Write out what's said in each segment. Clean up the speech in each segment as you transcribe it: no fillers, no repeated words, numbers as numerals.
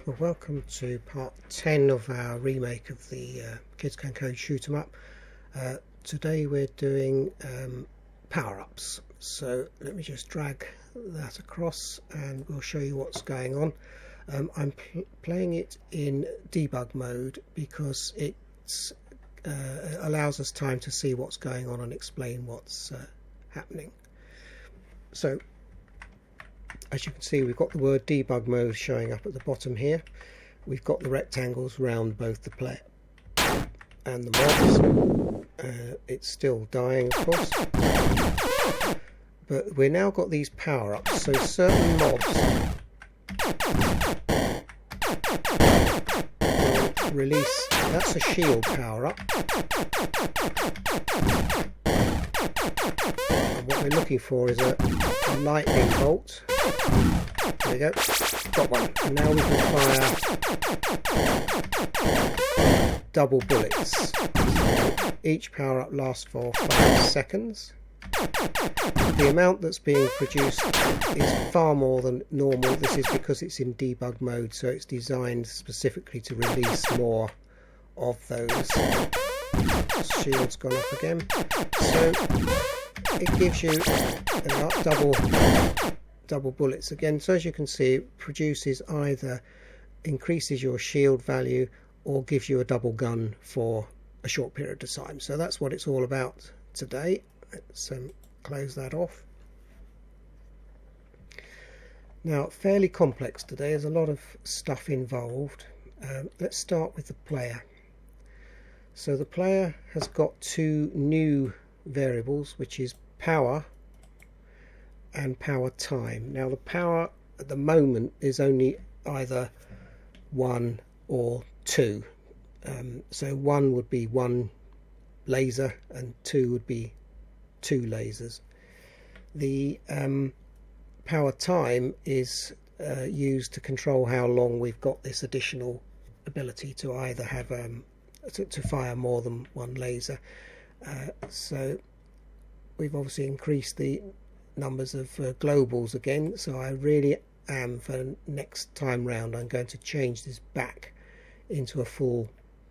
Well, welcome to part 10 of our remake of the KidsCanCode shoot 'em up. Today we're doing power-ups. So let me just drag that across and we'll show you what's going on. I'm playing it in debug mode because it allows us time to see what's going on and explain what's happening. So as you can see, we've got the word debug mode showing up at the bottom here. We've got the rectangles around both the player and the mobs. It's still dying, of course. But we've now got these power-ups. So certain mobs will release. That's a shield power-up. And what we're looking for is a lightning bolt. There we go, got one. And now we can fire double bullets. Each power up lasts for 5 seconds. The amount that's being produced is far more than normal. This is because it's in debug mode, so it's designed specifically to release more of those. Shield's gone up again. So it gives you double bullets again. So as you can see, it produces either increases your shield value or gives you a double gun for a short period of time. So that's what it's all about today. Let's close that off. Now, fairly complex today. There's a lot of stuff involved. Let's start with the player. So the player has got two new variables, which is power and power time. Now the power at the moment is only either 1 or 2. So 1 would be 1 laser and 2 would be 2 lasers. The power time is used to control how long we've got this additional ability to either have to fire more than 1 laser. So we've obviously increased the numbers of globals again, so I really am, for next time round, I'm going to change this back into a full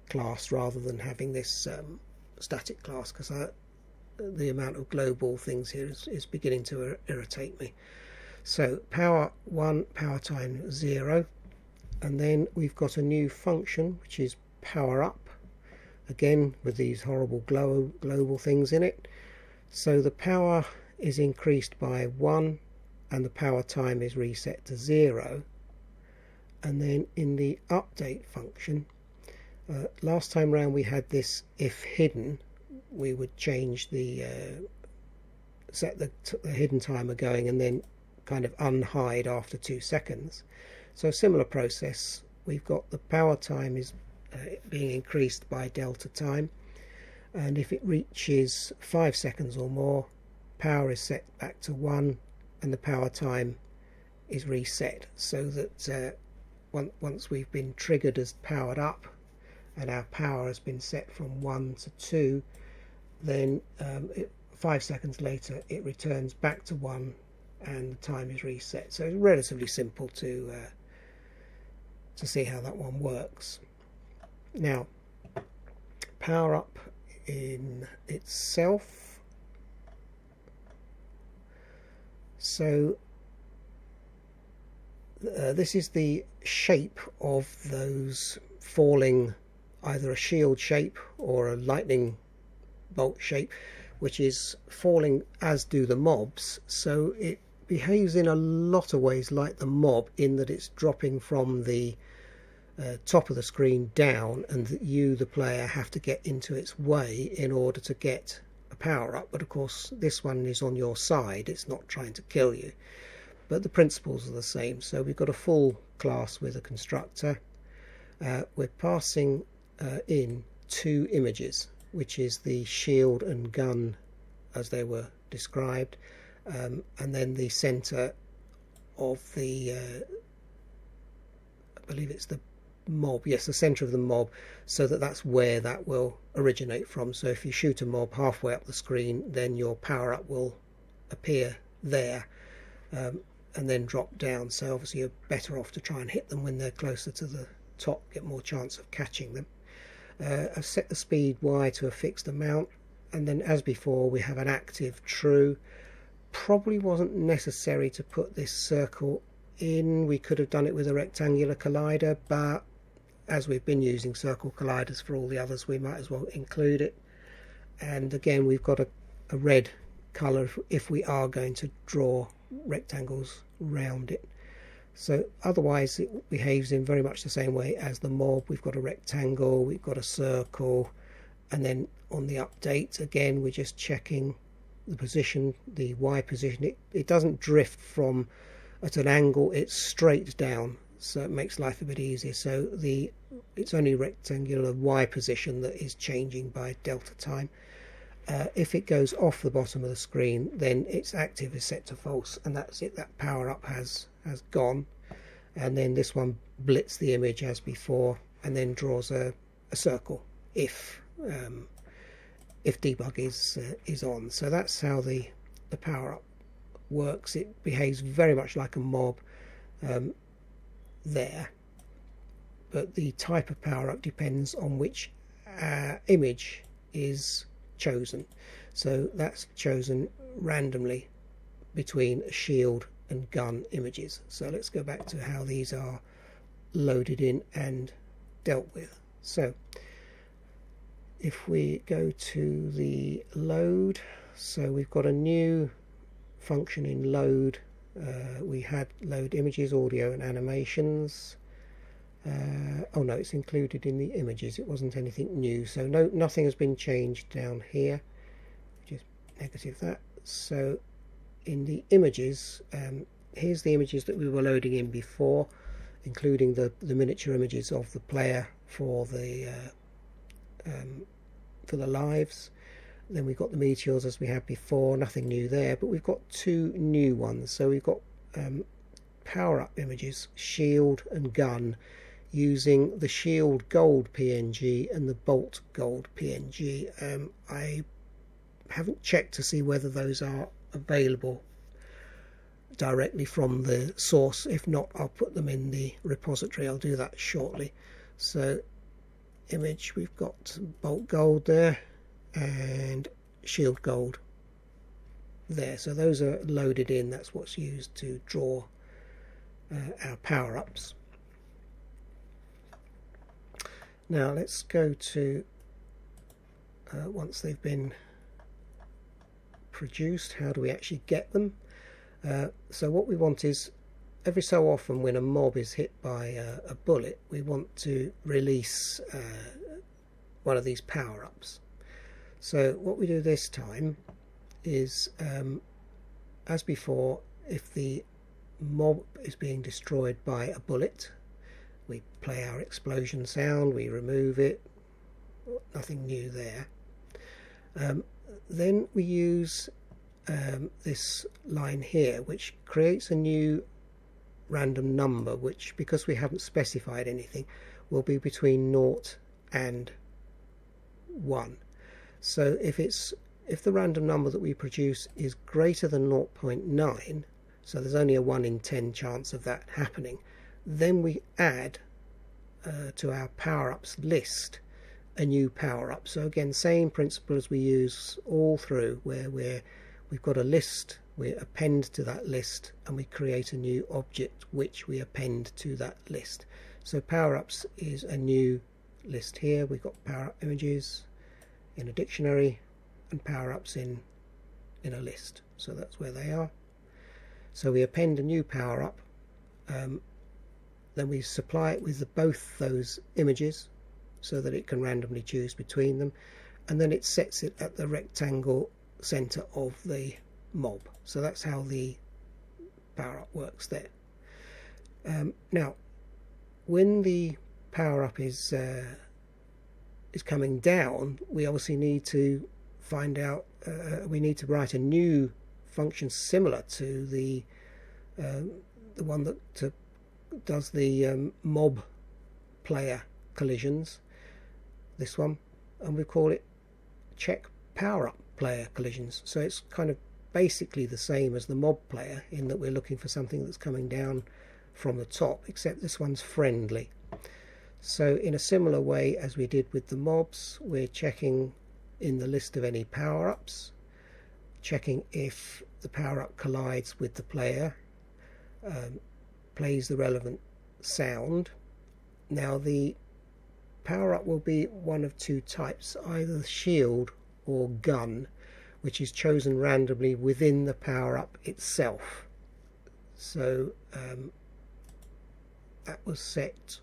class rather than having this static class, because the amount of global things here is beginning to irritate me. So power 1, power time 0, and then we've got a new function which is power up, again with these horrible global things in it. So the power is increased by 1 and the power time is reset to 0. And then in the update function, last time round we had this if hidden. We would change the set the hidden timer going and then kind of unhide after 2 seconds. So similar process. We've got the power time is being increased by delta time, and if it reaches 5 seconds or more, power is set back to 1 and the power time is reset, so that once we've been triggered as powered up and our power has been set from 1 to 2, then 5 seconds later it returns back to 1 and the time is reset. So it's relatively simple to see how that one works. Now, power up in itself. So this is the shape of those falling, either a shield shape or a lightning bolt shape, which is falling as do the mobs. So it behaves in a lot of ways like the mob, in that it's dropping from the top of the screen down, and that you, the player, have to get into its way in order to get a power up. But of course this one is on your side, it's not trying to kill you, but the principles are the same. So we've got a full class with a constructor. We're passing in 2 images, which is the shield and gun as they were described, and then the center of the I believe it's the mob, yes, the center of the mob, so that's where that will originate from. So if you shoot a mob halfway up the screen, then your power up will appear there. and then drop down, so obviously you're better off to try and hit them when they're closer to the top, get more chance of catching them. I've set the speed Y to a fixed amount, and then as before we have an active true. Probably wasn't necessary to put this circle in, we could have done it with a rectangular collider, but as we've been using circle colliders for all the others, we might as well include it. And again, we've got a red colour if we are going to draw rectangles round it. So otherwise it behaves in very much the same way as the mob. We've got a rectangle, we've got a circle, and then on the update again we're just checking the position, the Y position. It doesn't drift from at an angle, it's straight down, so it makes life a bit easier. So it's only rectangular Y position that is changing by delta time. If it goes off the bottom of the screen, then its active is set to false, and that's it. That power up has gone. And then this one blits the image as before, and then draws a circle if debug is on. So that's how the power up works. It behaves very much like a mob there, but the type of power up depends on which image is chosen. So that's chosen randomly between shield and gun images. So let's go back to how these are loaded in and dealt with. So if we go to the load, so we've got a new function in load. We had load images, audio and animations. Oh no, it's included in the images, it wasn't anything new, so nothing has been changed down here. Just negative that. So in the images, here's the images that we were loading in before, including the miniature images of the player for the lives. Then we've got the meteors as we had before, nothing new there, but we've got two new ones. So we've got power up images, shield and gun, using the shield gold PNG and the bolt gold PNG. I haven't checked to see whether those are available directly from the source. If not, I'll put them in the repository. I'll do that shortly. So image, we've got bolt gold there and shield gold there. So those are loaded in. That's what's used to draw our power-ups. Now let's go to once they've been produced, how do we actually get them? So what we want is, every so often when a mob is hit by a bullet, we want to release one of these power-ups. So what we do this time is, as before, if the mob is being destroyed by a bullet, we play our explosion sound, we remove it, nothing new there. Then we use this line here, which creates a new random number, which, because we haven't specified anything, will be between 0 and 1. So if the random number that we produce is greater than 0.9, so there's only a 1 in 10 chance of that happening, then we add to our power-ups list a new power-up. So again, same principle as we use all through, where we've got a list, we append to that list, and we create a new object which we append to that list. So power-ups is a new list here. We've got power-up images in a dictionary and power-ups in a list. So that's where they are. So we append a new power-up, then we supply it with both those images so that it can randomly choose between them, and then it sets it at the rectangle center of the mob. So that's how the power-up works there. Now when the power-up is coming down, we obviously need to find out, we need to write a new function similar to the one that does the mob player collisions, this one, and we call it check power up player collisions. So it's kind of basically the same as the mob player in that we're looking for something that's coming down from the top, except this one's friendly. So in a similar way as we did with the mobs, we're checking in the list of any power-ups, checking if the power-up collides with the player, plays the relevant sound. Now the power-up will be one of two types, either shield or gun, which is chosen randomly within the power-up itself. So that was set,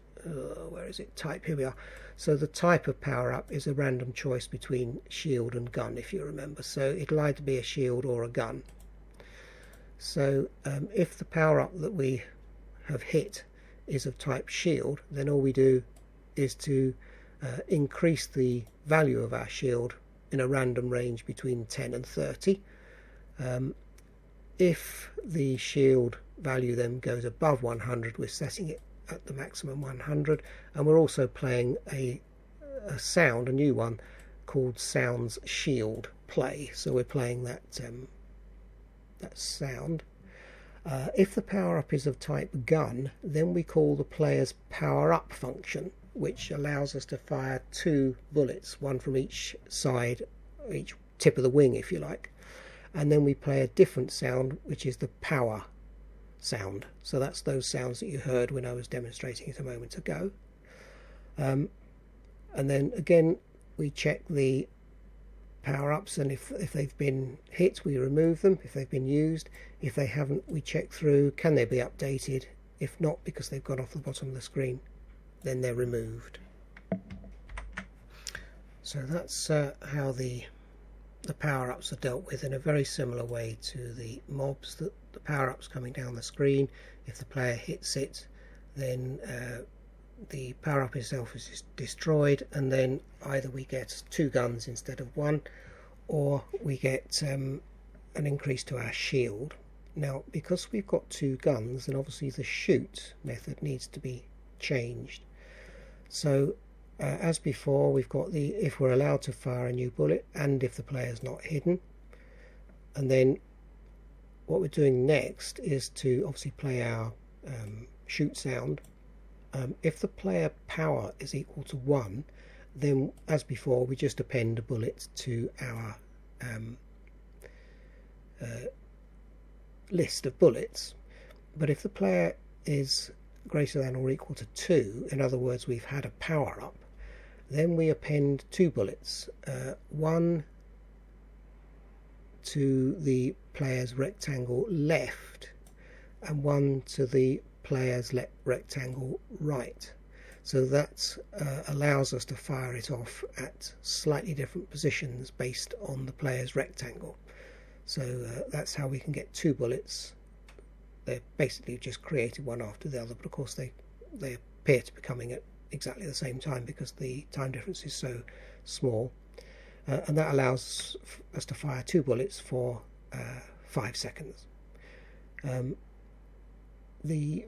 where is it, type, here we are. So the type of power-up is a random choice between shield and gun, if you remember. So it'll either be a shield or a gun. So if the power-up that we have hit is of type shield, then all we do is to increase the value of our shield in a random range between 10 and 30. If the shield value then goes above 100, we're setting it at the maximum 100, and we're also playing a sound, a new one called Sounds Shield Play. So we're playing that that sound. If the power-up is of type gun, then we call the player's power-up function, which allows us to fire 2 bullets, one from each side, each tip of the wing if you like, and then we play a different sound, which is the power sound. So that's those sounds that you heard when I was demonstrating it a moment ago. And then again we check the power-ups, and if they've been hit we remove them. If they've been used, if they haven't, we check through, can they be updated? If not, because they've gone off the bottom of the screen, then they're removed. So that's how the power-ups are dealt with, in a very similar way to the mobs. That the power-ups coming down the screen, if the player hits it, then the power-up itself is destroyed, and then either we get 2 guns instead of 1, or we get an increase to our shield. Now because we've got 2 guns, then obviously the shoot method needs to be changed. So as before, we've got the if we're allowed to fire a new bullet and if the player's not hidden. And then what we're doing next is to obviously play our shoot sound. If the player power is equal to 1, then as before we just append a bullet to our list of bullets. But if the player is greater than or equal to 2, in other words we've had a power up, then we append 2 bullets, one to the player's rectangle left and one to the player's rectangle right. So that allows us to fire it off at slightly different positions based on the player's rectangle. So that's how we can get 2 bullets. They're basically just created one after the other, but of course they appear to be coming at exactly the same time because the time difference is so small. And that allows us to fire 2 bullets for 5 seconds. The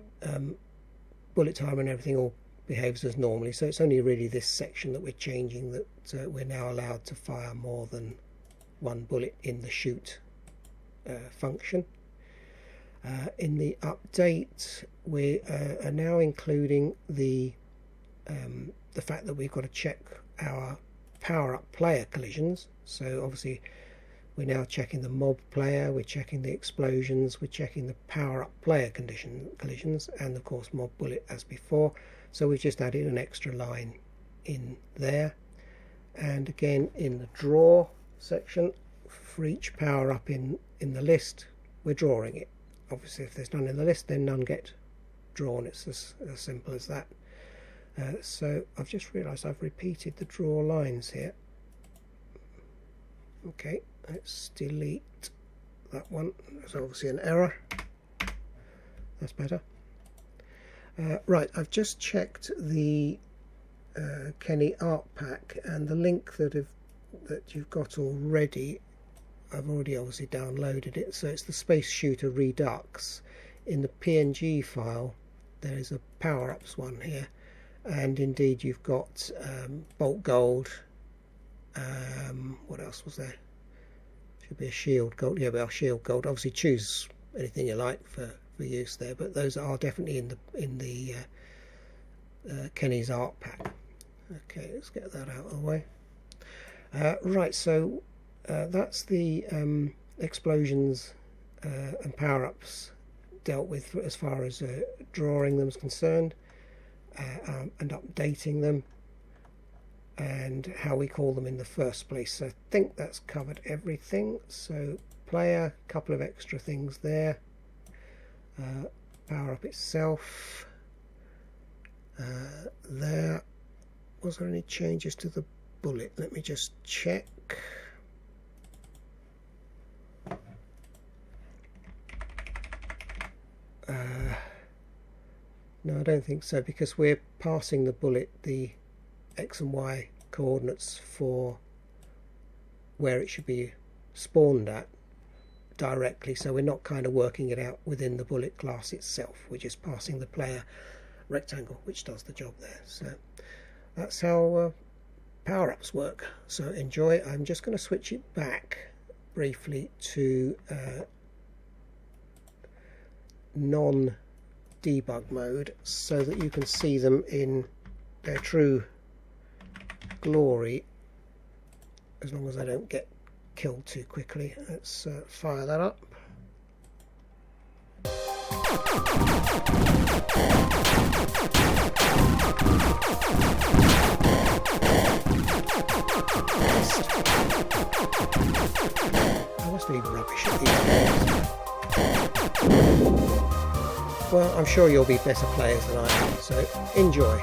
bullet timer and everything all behaves as normally, so it's only really this section that we're changing, that we're now allowed to fire more than 1 bullet in the shoot function. In the update we are now including the fact that we've got to check our power-up player collisions. So obviously we're now checking the mob player, we're checking the explosions, we're checking the power-up player collisions, and of course mob bullet as before. So we've just added an extra line in there. And again in the draw section, for each power-up in the list we're drawing it. Obviously if there's none in the list, then none get drawn. It's as simple as that. So I've just realised I've repeated the draw lines here. Okay, let's delete that one. There's obviously an error. That's better. Right, I've just checked the Kenney art pack, and the link that you've got already, I've already obviously downloaded it. So it's the Space Shooter Redux. In the PNG file there is a Powerups one here, and indeed you've got Bolt Gold, what else was there, Should be a shield gold. Yeah, well, shield gold. Obviously, choose anything you like for use there, but those are definitely in the Kenney's art pack. Okay, let's get that out of the way. Right, so that's the explosions and power-ups dealt with as far as drawing them is concerned, and updating them, and how we call them in the first place. So I think that's covered everything. So player, couple of extra things there. Power-up itself. There. Was there any changes to the bullet? Let me just check. No, I don't think so, because we're passing the bullet the X and Y coordinates for where it should be spawned at directly, so we're not kind of working it out within the bullet class itself. We're just passing the player rectangle, which does the job there. So that's how power-ups work. So enjoy. I'm just going to switch it back briefly to non-debug mode so that you can see them in their true glory, as long as I don't get killed too quickly. Let's fire that up. I must be rubbish at these games. Well, I'm sure you'll be better players than I am, so enjoy.